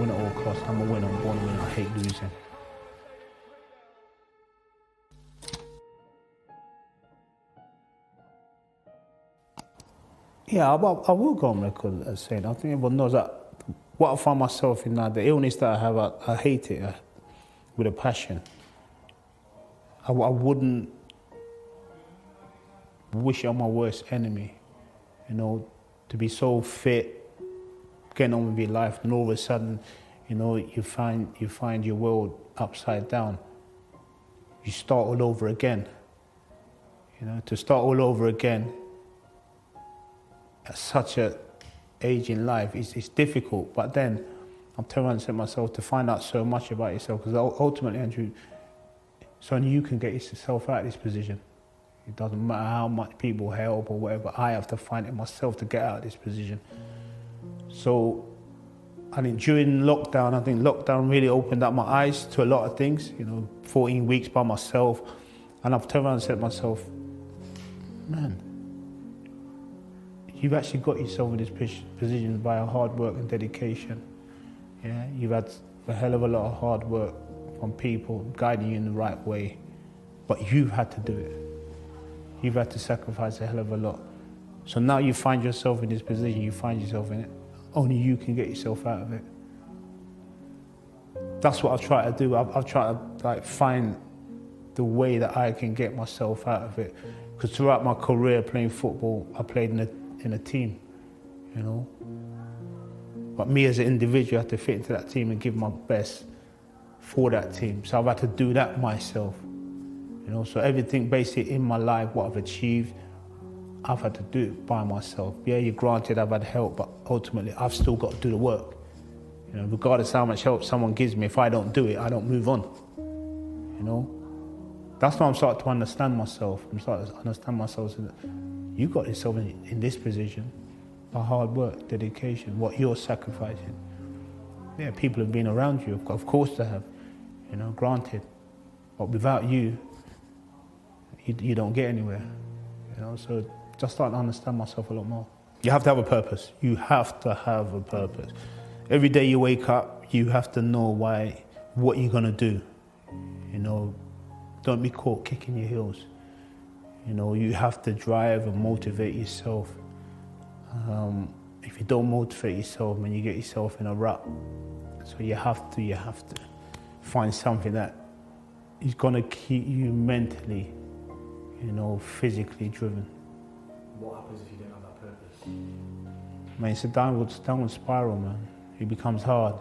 win at all costs. I'm a winner, I'm born a winner, I hate losing. Yeah, I will go on record as saying, I think everyone knows that what I find myself in now, the illness that I have, I hate it with a passion. I wouldn't wish on my worst enemy, you know, to be so fit, getting on with your life, and all of a sudden, you know, you find your world upside down. You start all over again. You know, to start all over again at such a age in life is difficult. But then I'm turning around and saying to myself to find out so much about yourself, because ultimately, Andrew, so you can get yourself out of this position. It doesn't matter how much people help or whatever, I have to find it myself to get out of this position. So I think during lockdown, I think lockdown really opened up my eyes to a lot of things, you know, 14 weeks by myself. And I've turned around and said to myself, man, you've actually got yourself in this position by hard work and dedication. Yeah, you've had a hell of a lot of hard work from people guiding you in the right way, but you've had to do it. You've had to sacrifice a hell of a lot. So now you find yourself in this position, you find yourself in it. Only you can get yourself out of it. That's what I've tried to do. I've tried to find the way that I can get myself out of it. Because throughout my career playing football, I played in a team, you know. But me as an individual, I have to fit into that team and give my best for that team. So I've had to do that myself, you know. So everything basically in my life, what I've achieved, I've had to do it by myself. Yeah, you're granted I've had help, but ultimately I've still got to do the work. You know, regardless of how much help someone gives me, if I don't do it, I don't move on, you know. That's why I'm starting to understand myself. I'm starting to understand myself. So that you got yourself in this position by hard work, dedication, what you're sacrificing. Yeah, people have been around you, of course they have, you know, granted. But without you, you don't get anywhere, you know. So just starting to understand myself a lot more. You have to have a purpose. You have to have a purpose. Every day you wake up, you have to know what you're gonna do, you know. Don't be caught kicking your heels. You know, you have to drive and motivate yourself. If you don't motivate yourself, then you get yourself in a rut. So you have to find something that is gonna keep you mentally, you know, physically driven. What happens if you don't have that purpose? Man, it's a downward spiral, man. It becomes hard.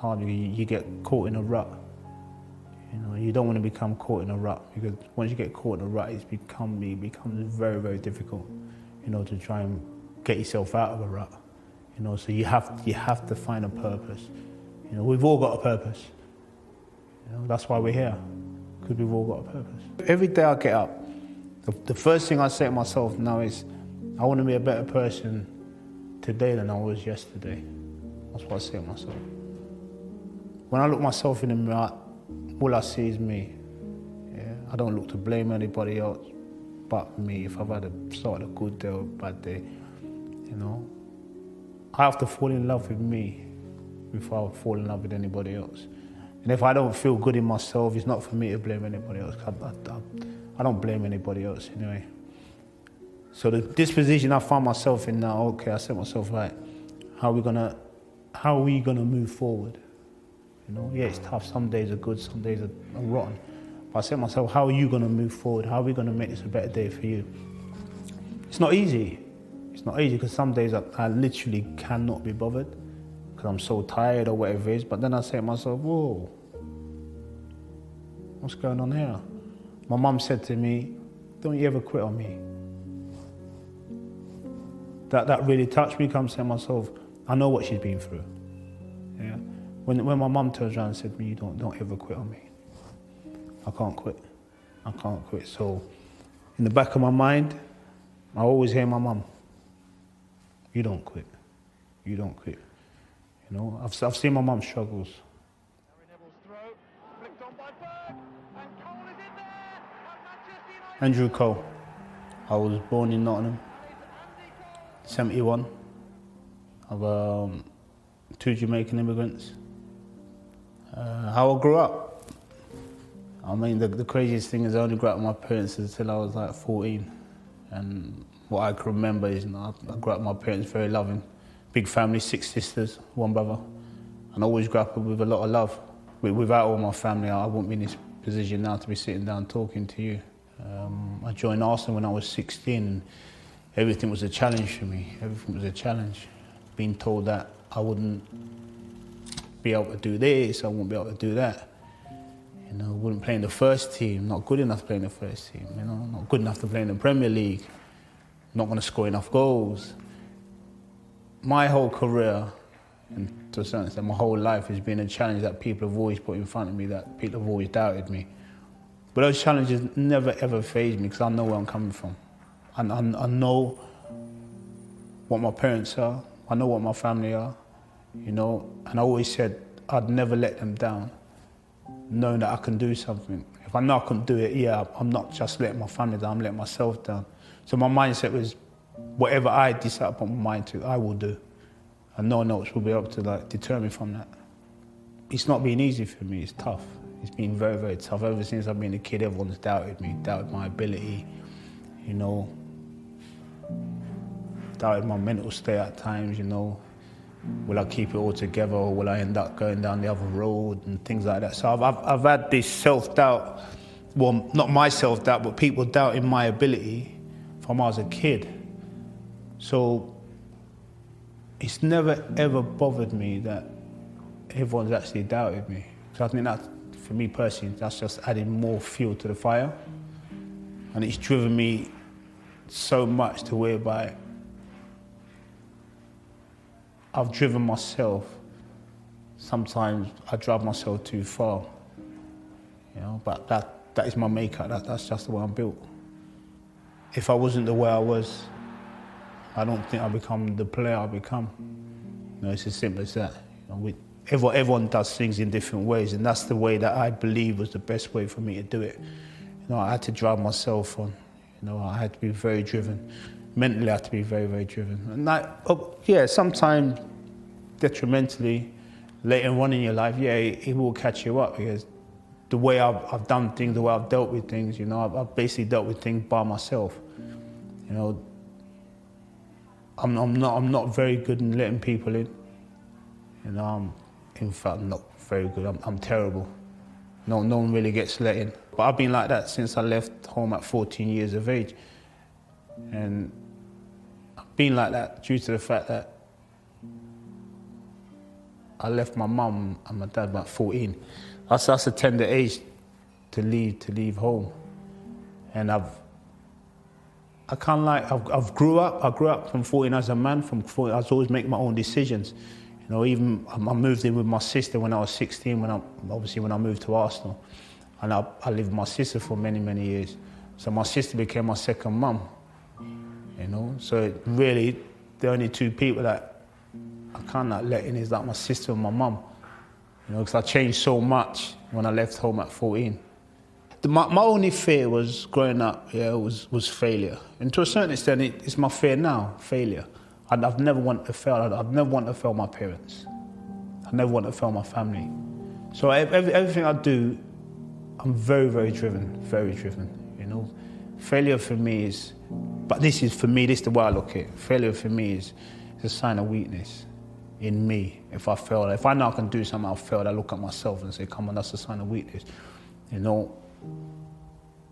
You get caught in a rut. You know, you don't want to become caught in a rut, because once you get caught in a rut, it becomes very, very difficult, you know, to try and get yourself out of a rut. You know, so you have to find a purpose. You know, we've all got a purpose. You know, that's why we're here, because we've all got a purpose. Every day I get up, the first thing I say to myself now is, I want to be a better person today than I was yesterday. That's what I say to myself. When I look myself in the mirror, all I see is me. Yeah? I don't look to blame anybody else but me if I've had a good day or a bad day. You know, I have to fall in love with me before I fall in love with anybody else. And if I don't feel good in myself, it's not for me to blame anybody else. I don't blame anybody else anyway. So this position I find myself in now, okay, I set myself right. How are we gonna move forward? You know, yeah, it's tough. Some days are good, some days are rotten. But I said to myself, how are you going to move forward? How are we going to make this a better day for you? It's not easy. It's not easy, because some days I literally cannot be bothered because I'm so tired or whatever it is. But then I say to myself, whoa, what's going on here? My mum said to me, don't you ever quit on me. That really touched me, because I'm saying to myself, I know what she's been through. Yeah. When my mum turns around and said to me, don't ever quit on me. I can't quit. I can't quit. So in the back of my mind, I always hear my mum, you don't quit. You don't quit. You know, I've seen my mum struggles. Andrew Cole. I was born in Nottingham, 71. I've two Jamaican immigrants. How I grew up. I mean, the craziest thing is I only grew up with my parents until I was like 14. And what I can remember is, I grew up with my parents very loving. Big family, 6 sisters, 1 brother. And I always grew up with a lot of love. Without all my family, I wouldn't be in this position now to be sitting down talking to you. I joined Arsenal when I was 16 and everything was a challenge for me. Everything was a challenge. Being told that I wouldn't be able to do this, I wouldn't be able to do that. Wouldn't play in the first team, not good enough to play in the first team, not good enough to play in the Premier League, not going to score enough goals. My whole career, and to a certain extent my whole life, has been a challenge that people have always put in front of me, that people have always doubted me. But those challenges never ever fazed me because I know where I'm coming from. I know what my parents are, I know what my family are, and I always said I'd never let them down, knowing that I can do something. If I know I couldn't do it, I'm not just letting my family down, I'm letting myself down. So my mindset was, whatever I decide to put my mind to, I will do. And no one else will be able to deter me from that. It's not been easy for me, it's tough. It's been very, very tough. Ever since I've been a kid, everyone's doubted me, doubted my ability, doubted my mental state at times, Will I keep it all together or will I end up going down the other road and things like that. So I've had this self-doubt, well, not my self-doubt, but people doubting my ability from when I was a kid. So it's never ever bothered me that everyone's actually doubted me. So I think that, for me personally, that's just added more fuel to the fire. And it's driven me so much to whereby I've driven myself. Sometimes I drive myself too far, but that is my makeup, that's just the way I'm built. If I wasn't the way I was, I don't think I'd become the player I become. It's as simple as that. Everyone does things in different ways, and that's the way that I believe was the best way for me to do it. I had to drive myself on. I had to be very driven. Mentally, I had to be very, very driven. And sometimes detrimentally, later on in your life, it will catch you up because the way I've done things, the way I've dealt with things, I've basically dealt with things by myself. I'm not very good in letting people in. I'm, in fact, not very good. I'm terrible. No one really gets let in. But I've been like that since I left home at 14 years of age. And I've been like that due to the fact that I left my mum and my dad about 14. That's a tender age to leave home. And I've grew up from 14 as a man. From 14, I was always making my own decisions. Even I moved in with my sister when I was 16. When I moved to Arsenal, and I lived with my sister for many, many years. So my sister became my second mum. So really, the only 2 people that I can't let in is my sister and my mum. Because I changed so much when I left home at 14. My only fear was growing up, was failure. And to a certain extent, it's my fear now, failure. I've never wanted to fail. I've never wanted to fail my parents. I never wanted to fail my family. So everything I do, I'm very, very driven, very driven. Failure for me is, but this is the way I look at it. Failure for me is a sign of weakness in me. If I fail, if I know I can do something, I'll fail. I look at myself and say, come on, that's a sign of weakness. And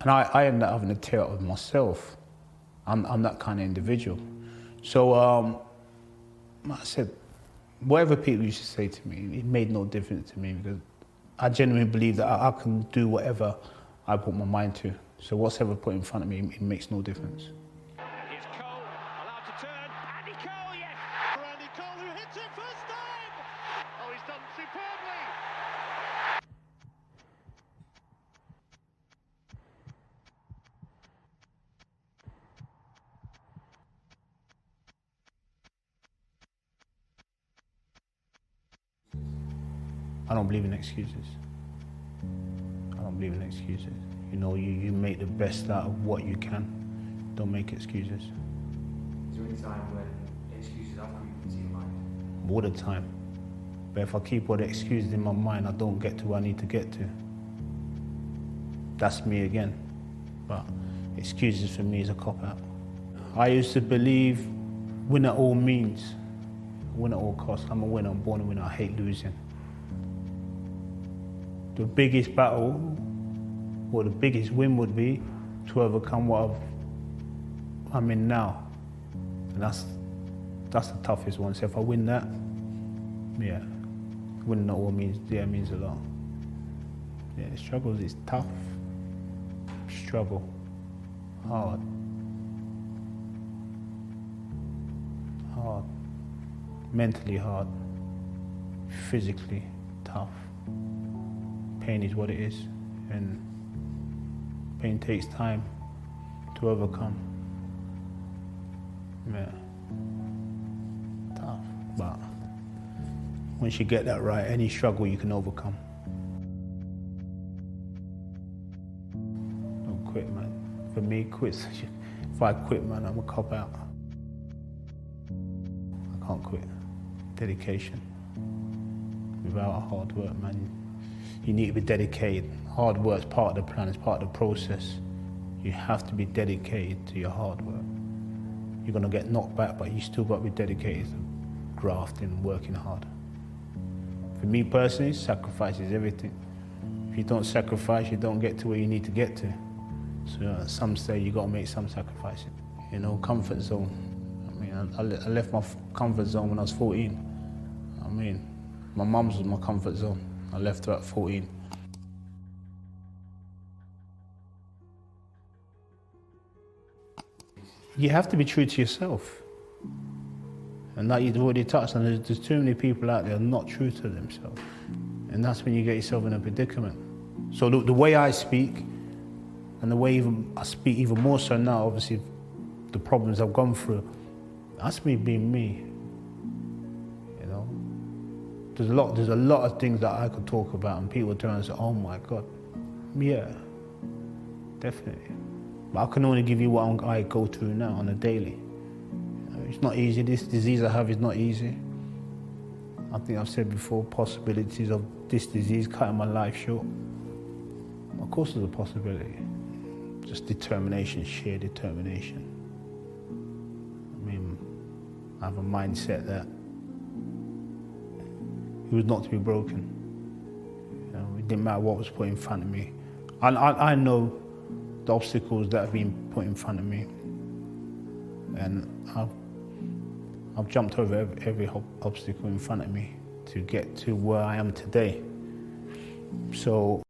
I end up having a tear up with myself. I'm that kind of individual. So like I said, whatever people used to say to me, it made no difference to me because I genuinely believe that I can do whatever I put my mind to. So what's ever put in front of me, it makes no difference. Here's Cole, allowed to turn. Andy Cole, yes! For Andy Cole, who hits it first time! Oh, he's done superbly! I don't believe in excuses. You make the best out of what you can. Don't make excuses. Is there any time when excuses have creeped into your mind? All the time. But if I keep all the excuses in my mind, I don't get to where I need to get to. That's me again. But excuses for me is a cop-out. I used to believe win at all means, win at all costs. I'm a winner, I'm born a winner, I hate losing. The biggest battle, or the biggest win would be to overcome what I'm in now. And that's the toughest one. So if I win that, yeah, winning at all means a lot. Yeah, the struggles is tough. Struggle, hard, mentally hard, physically tough. Pain is what it is, and pain takes time to overcome. Yeah, tough, but once you get that right, any struggle you can overcome. Don't quit, man. For me, quits. If I quit, man, I'm a cop out. I can't quit. Dedication. Without hard work, man, you need to be dedicated. Hard work's part of the plan, it's part of the process. You have to be dedicated to your hard work. You're gonna get knocked back, but you still got to be dedicated to grafting, working hard. For me personally, sacrifice is everything. If you don't sacrifice, you don't get to where you need to get to. So at some stage, you got to make some sacrifices. You know, comfort zone. I mean, I left my comfort zone when I was 14. I mean, my mum's was my comfort zone. I left her at 14. You have to be true to yourself. And like you've already touched on, there's too many people out there not true to themselves. And that's when you get yourself in a predicament. So the way I speak, and the way I speak even more so now, obviously, the problems I've gone through, that's me being me. You know, there's a lot of things that I could talk about, and people turn and say, "Oh my God," yeah, definitely. But I can only give you what I go through now on a daily. You know, it's not easy. This disease I have is not easy. I think I've said before, possibilities of this disease cutting my life short. Of course, there's a possibility. Just determination, sheer determination. I mean, I have a mindset that it was not to be broken. You know, it didn't matter what was put in front of me. I know the obstacles that have been put in front of me, and I've jumped over every obstacle in front of me to get to where I am today. So.